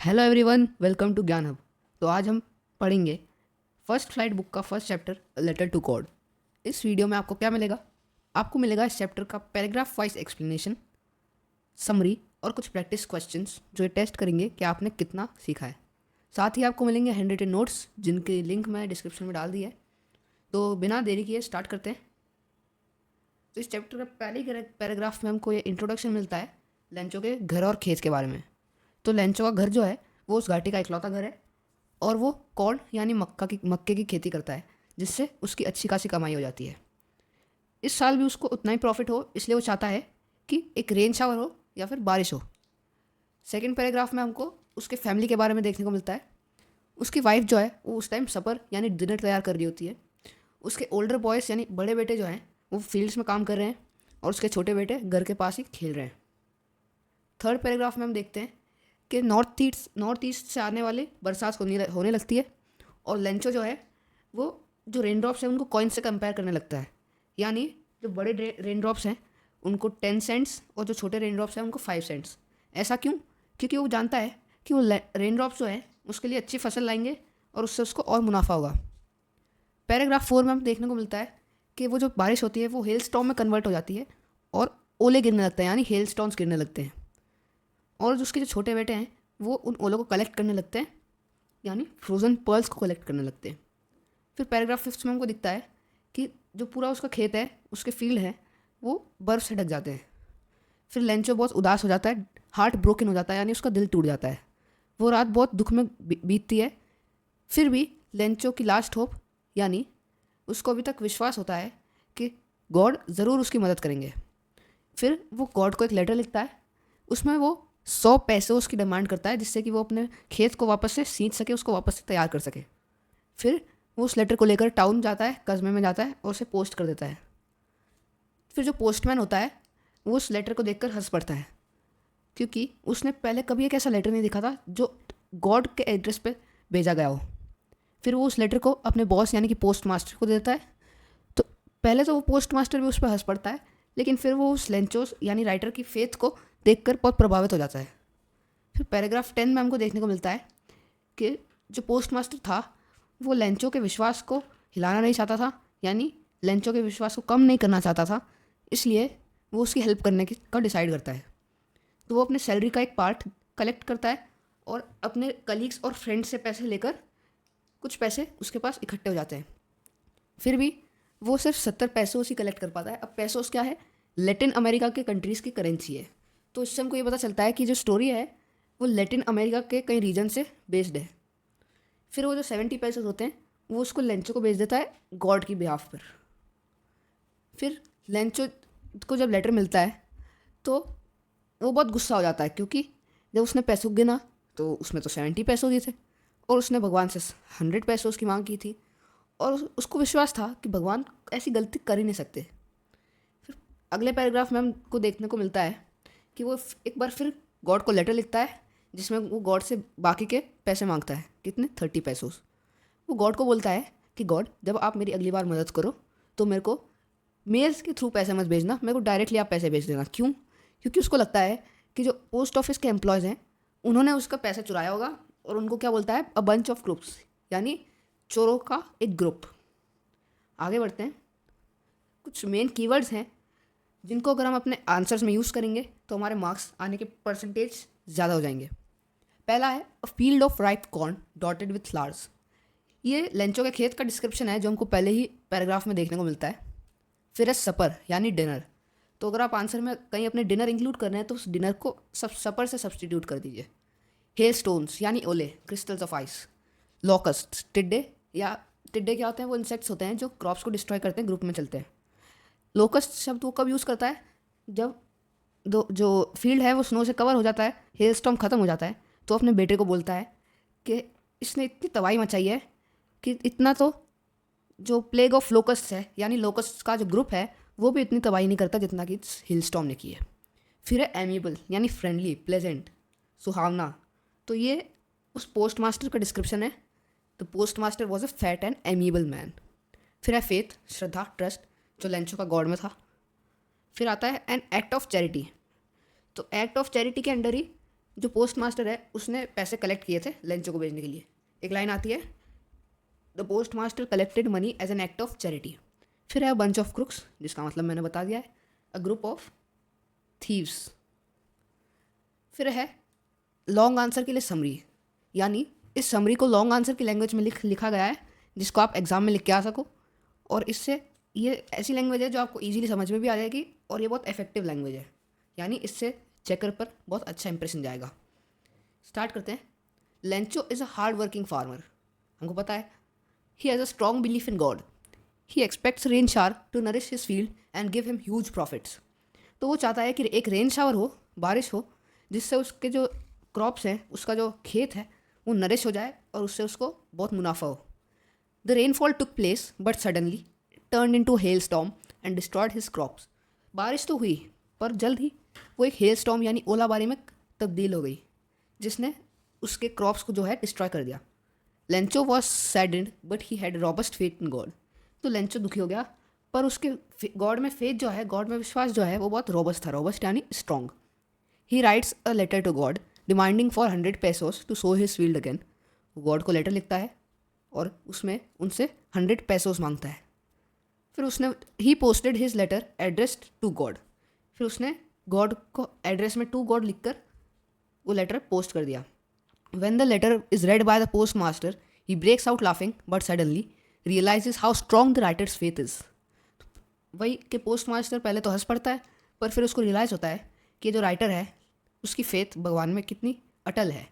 Hello everyone, welcome to Gyan hub. तो आज हम पढ़ेंगे फर्स्ट फ्लाइट बुक का first chapter letter to God. इस वीडियो में आपको क्या मिलेगा? आपको मिलेगा इस चैप्टर का पैराग्राफ वाइज एक्सप्लेनेशन, समरी और कुछ प्रैक्टिस क्वेश्चंस जो ये टेस्ट करेंगे कि आपने कितना सीखा है। साथ ही आपको मिलेंगे हैंड रिटन नोट्स जिनके लिंक मैं डिस्क्रिप्शन में डाल दी है। तो बिना देरी किए स्टार्ट करते हैं। तो इस चैप्टर का पहले पैराग्राफ में हमको ये इंट्रोडक्शन मिलता है लेंचो के घर और खेत के बारे में। तो लेंचो का घर जो है वो उस घाटी का इकलौता घर है और वो कॉर्न यानी मक्के की खेती करता है, जिससे उसकी अच्छी खासी कमाई हो जाती है। इस साल भी उसको उतना ही प्रॉफिट हो, इसलिए वो चाहता है कि एक रेन शावर हो या फिर बारिश हो। सेकेंड पैराग्राफ में हमको उसके फैमिली के बारे में देखने को मिलता है। उसकी वाइफ जो है वो उस टाइम सपर यानी डिनर तैयार कर रही होती है। उसके ओल्डर बॉयज़ यानी बड़े बेटे जो हैं वो फील्ड्स में काम कर रहे हैं और उसके छोटे बेटे घर के पास ही खेल रहे हैं। थर्ड पैराग्राफ में हम देखते हैं कि नॉर्थ ईस्ट से आने वाली बरसात होने लगती है और लेंचो जो है वो जो रेन ड्रॉप्स हैं उनको कॉइन से कंपेयर करने लगता है। यानी जो बड़े रेन ड्रॉप्स हैं उनको 10 सेंट्स और जो छोटे रेन ड्रॉप्स हैं उनको 5 सेंट्स। ऐसा क्यों? क्योंकि वो जानता है कि वो रेन ड्रॉप्स जो है उसके लिए अच्छी फसल लाएंगे और उससे उसको और मुनाफा होगा। पैराग्राफ 4 में हम देखने को मिलता है कि वो जो बारिश होती है वो हेल स्टॉर्म में कन्वर्ट हो जाती है और ओले गिरने लगते हैं यानी हेल स्टॉर्म्स गिरने लगते हैं। और जो उसके जो छोटे बेटे हैं वो उन ओलों को कलेक्ट करने लगते हैं यानी फ्रोज़न पर्ल्स को कलेक्ट करने लगते हैं। फिर पैराग्राफ 5 में हमको दिखता है कि जो पूरा उसका खेत है, उसके फील्ड है, वो बर्फ़ से ढक जाते हैं। फिर लेंचो बहुत उदास हो जाता है, हार्ट ब्रोकन हो जाता है यानी उसका दिल टूट जाता है। वो रात बहुत दुख में बीतती है। फिर भी लेंचो की लास्ट होप यानी उसको अभी तक विश्वास होता है कि गॉड ज़रूर उसकी मदद करेंगे। फिर वो गॉड को एक लेटर लिखता है। उसमें वो 100 पैसे उसकी डिमांड करता है जिससे कि वो अपने खेत को वापस से सींच सके, उसको वापस से तैयार कर सके। फिर वो उस लेटर को लेकर टाउन जाता है, कस्बे में जाता है और उसे पोस्ट कर देता है। फिर जो पोस्टमैन होता है वो उस लेटर को देखकर हंस पड़ता है, क्योंकि उसने पहले कभी एक ऐसा लेटर नहीं देखा था जो गॉड के एड्रेस पे भेजा गया हो। फिर वो उस लेटर को अपने बॉस यानी कि पोस्ट मास्टर को देता है। तो पहले तो वो पोस्ट मास्टर भी उस पर हंस पड़ता है, लेकिन फिर वो उस लेंचोस यानी राइटर की फेथ को देखकर बहुत प्रभावित हो जाता है। फिर पैराग्राफ 10 में हमको देखने को मिलता है कि जो पोस्ट मास्टर था वो लेंचो के विश्वास को हिलाना नहीं चाहता था, यानी लेंचो के विश्वास को कम नहीं करना चाहता था, इसलिए वो उसकी हेल्प करने की का डिसाइड करता है। तो वो अपने सैलरी का एक पार्ट कलेक्ट करता है और अपने कलीग्स और फ्रेंड्स से पैसे लेकर कुछ पैसे उसके पास इकट्ठे हो जाते हैं। फिर भी वो सिर्फ 70 पैसे ही कलेक्ट कर पाता है। अब पैसों क्या है, लैटिन अमेरिका के कंट्रीज़ की करेंसी है। तो इससे हमको ये पता चलता है कि जो स्टोरी है वो लैटिन अमेरिका के कई रीजन से बेस्ड है। फिर वो जो 70 पैसे होते हैं वो उसको लेंचो को भेज देता है गॉड की बिहाफ पर। फिर लेंचो को जब लेटर मिलता है तो वो बहुत गुस्सा हो जाता है, क्योंकि जब उसने पैसों गिना तो उसमें तो 70 पैसे दिए थे और उसने भगवान से 100 पैसे उसकी मांग की थी और उसको विश्वास था कि भगवान ऐसी गलती कर ही नहीं सकते। फिर अगले पैराग्राफ में हमको देखने को मिलता है कि वो एक बार फिर गॉड को लेटर लिखता है जिसमें वो गॉड से बाकी के पैसे मांगता है। कितने? 30 पैसे। वो गॉड को बोलता है कि गॉड, जब आप मेरी अगली बार मदद करो तो मेरे को मेल्स के थ्रू पैसे मत भेजना, मेरे को डायरेक्टली आप पैसे भेज देना। क्यों? क्योंकि उसको लगता है कि जो पोस्ट ऑफिस के एम्प्लॉयज़ हैं उन्होंने उसका पैसा चुराया होगा और उनको क्या बोलता है, अ बंच ऑफ ग्रुप्स, यानी चोरों का एक ग्रुप। आगे बढ़ते हैं। कुछ मेन कीवर्ड्स हैं जिनको अगर हम अपने आंसर्स में यूज़ करेंगे तो हमारे मार्क्स आने के परसेंटेज ज़्यादा हो जाएंगे। पहला है a field of ripe corn dotted with flowers. ये लेंचो के खेत का डिस्क्रिप्शन है जो हमको पहले ही पैराग्राफ में देखने को मिलता है। फिर है सपर यानी डिनर। तो अगर आप आंसर में कहीं अपने डिनर इंक्लूड कर रहे हैं तो उस डिनर को सब सपर से सब्सटीट्यूट कर दीजिए। हेल स्टोन्स यानी ओले, क्रिस्टल्स ऑफ आइस। लॉकस्ट, टिड्डे, या टिड्डे क्या होते हैं, वो इंसेक्ट्स होते हैं जो क्रॉप्स को डिस्ट्रॉय करते हैं, ग्रुप में चलते हैं। लोकस्ट शब्द वो कब यूज़ करता है, जब जो फील्ड है वो स्नो से कवर हो जाता है, हेल स्टॉर्म ख़त्म हो जाता है, तो अपने बेटे को बोलता है कि इसने इतनी तबाही मचाई है कि इतना तो जो प्लेग ऑफ लोकस्ट है यानी लोकस्ट का जो ग्रुप है वो भी इतनी तबाही नहीं करता जितना कि हिल स्टॉर्म ने की है। फिर है एमिएबल यानी फ्रेंडली, प्लेजेंट, सुहावना। तो ये उस पोस्ट मास्टर का डिस्क्रिप्शन है। The post master was a fat and amiable man. फिर है फेथ, श्रद्धा, ट्रस्ट, जो लेंचो का गॉड में था। फिर आता है एन एक्ट ऑफ चैरिटी। तो एक्ट ऑफ चैरिटी के अंडर ही जो पोस्ट मास्टर है उसने पैसे कलेक्ट किए थे लेंचो को भेजने के लिए। एक लाइन आती है, the postmaster collected money as an act of charity. फिर है बंच ऑफ क्रुक्स, जिसका मतलब मैंने बता दिया है, अ ग्रुप ऑफ थीव्स। फिर है लॉन्ग आंसर के लिए समरी, यानी इस समरी को लॉन्ग आंसर की लैंग्वेज में लिखा गया है जिसको आप एग्जाम में लिख के आ सको, और इससे ये ऐसी लैंग्वेज है जो आपको इजीली समझ में भी आ जाएगी और ये बहुत इफेक्टिव लैंग्वेज है, यानी इससे चेकर पर बहुत अच्छा इंप्रेशन जाएगा। स्टार्ट करते हैं। Lencho is a hard working farmer. हमको पता है he has a strong belief in God. He expects rain shower to nourish his field and give him huge profits. तो वो चाहता है कि एक रेन शावर हो, बारिश हो, जिससे उसके जो क्रॉप्स हैं, उसका जो खेत है वो नरिश हो जाए और उससे उसको बहुत मुनाफा हो। The rainfall took place but suddenly turn into hail storm and destroyed his crops. बारिश तो हुई पर जल्द ही वो एक हेल स्टॉर्म यानी ओलाबारी में तब्दील हो गई, जिसने उसके क्रॉप्स को जो है डिस्ट्रॉय कर दिया। Lencho was saddened but he had robust faith in God. तो लेंचो दुखी हो गया, पर उसके गॉड में फेथ जो है, गॉड में विश्वास जो है, वो बहुत रोबस्ट था। रोबस्ट यानी strong. He writes a letter to God demanding for 100 pesos to sow his field again. God को लेटर लिखता है और उसमें उनसे 100 pesos मांगता है। फिर उसने he posted his letter addressed to God. फिर उसने गॉड को एड्रेस में टू गॉड लिखकर वो लेटर पोस्ट कर दिया। When the letter is read by the postmaster, he breaks out laughing, but suddenly realizes how strong the writer's faith is. वही कि पोस्टमास्टर पहले तो हंस पड़ता है, पर फिर उसको रियलाइज़ होता है कि जो राइटर है उसकी फेथ भगवान में कितनी अटल है।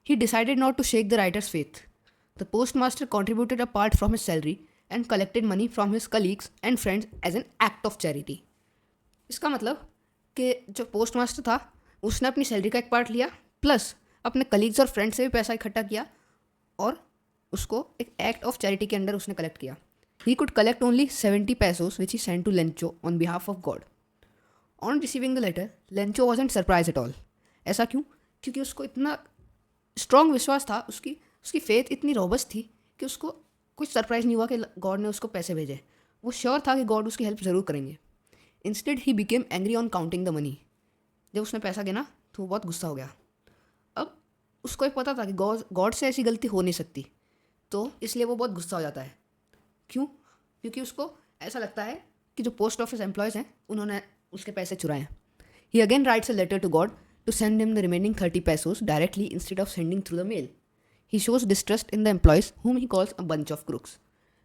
He decided not to shake the writer's faith. The postmaster contributed a part from his salary and collected money from his colleagues and friends as an act of charity. इसका मतलब कि जो पोस्टमास्टर था उसने अपनी सैलरी का एक part लिया, प्लस अपने कलीग्स और फ्रेंड से भी पैसा इकट्ठा किया और उसको एक एक्ट ऑफ चैरिटी के अंडर उसने कलेक्ट किया। He could collect only 70 pesos which he send to Lencho on behalf of God. On receiving the letter Lencho wasn't surprise at all. ऐसा क्यों? क्योंकि उसको इतना स्ट्रॉन्ग विश्वास था, उसकी फेथ इतनी रोबस्ट थी कि उसको कुछ सरप्राइज नहीं हुआ कि गॉड ने उसको पैसे भेजे। वो श्योर था कि गॉड उसकी हेल्प ज़रूर करेंगे। Instead he became angry on counting the money. जब उसने पैसा गिना तो वो बहुत गुस्सा हो गया। अब उसको एक पता था कि गॉड से ऐसी गलती हो नहीं सकती, तो इसलिए वो बहुत गुस्सा हो जाता है। क्यों? क्योंकि उसको ऐसा लगता है कि जो पोस्ट ऑफिस एम्प्लॉयज़ हैं उन्होंने उसके पैसे चुराए हैं। He again writes a letter to God to send him the remaining 30 pesos directly instead of sending through the mail. He shows distrust in the employees whom he calls a bunch of crooks.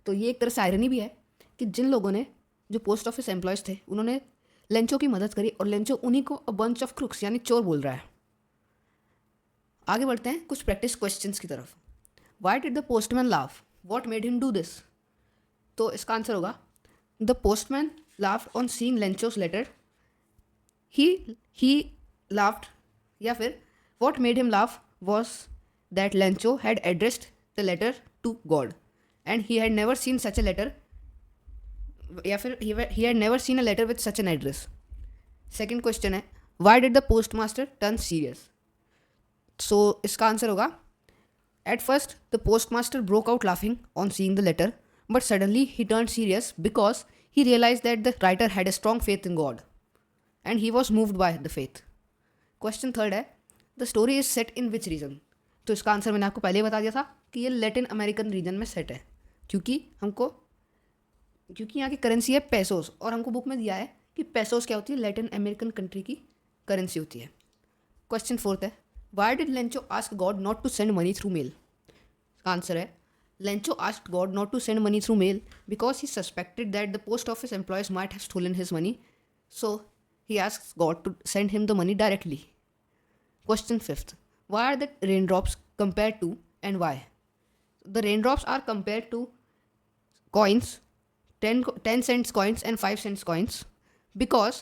तो ये एक तरह से irony भी है कि जिन लोगों ने, जो पोस्ट ऑफिस एम्प्लॉयज़ थे, उन्होंने लेंचो की मदद करी और लेंचो उन्हीं को अ बंच ऑफ क्रुक्स यानी चोर बोल रहा है। आगे बढ़ते हैं कुछ प्रैक्टिस क्वेश्चंस की तरफ। Why did the postman laugh? What made him do this? तो इसका आंसर होगा the postman laughed on seeing Lencho's letter. He laughed, या फिर what made him laugh was that Lencho had addressed the letter to God and he had never seen such a letter, या फिर he had never seen a letter with such an address. Second question है why did the post master turn serious? So इसका answer होगा at first the postmaster broke out laughing on seeing the letter, but suddenly he turn serious because he realize that the writer had a strong faith in God and he was moved by the faith. Question third है the story is set in which region? तो इसका answer मैंने आपको पहले ही बता दिया था कि ये लैटिन अमेरिकन रीजन में सेट है, क्योंकि यहाँ की करेंसी है पेसोस, और हमको बुक में दिया है कि पेसोस क्या होती है, लैटिन अमेरिकन कंट्री की करेंसी होती है। क्वेश्चन फोर्थ है why did Lencho ask God not to send money through mail? Answer है Lencho asked God not to send money through mail because he suspected that the post office employees might have stolen his money, so he asks God to send him the money directly. Question fifth why are the raindrops compared to and why? The raindrops are compared to coins, 10 cents coins and 5 cents coins, because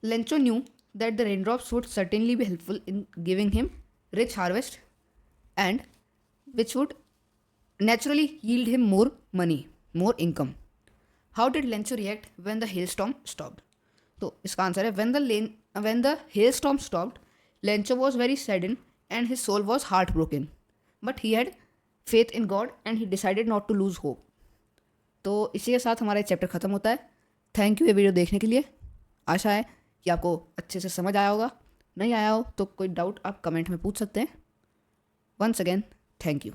Lencho knew that the raindrops would certainly be helpful in giving him rich harvest and which would naturally yield him more money, more income. How did Lencho react when the hailstorm stopped? तो इसका answer है when the hailstorm stopped, Lencho was very saddened and his soul was heartbroken, but he had faith in God and he decided not to lose hope. तो इसी के साथ हमारा chapter ख़त्म होता है। थैंक यू ये वीडियो देखने के लिए। आशा है कि आपको अच्छे से समझ आया होगा। नहीं आया हो तो कोई डाउट आप कमेंट में पूछ सकते हैं। Once again thank you.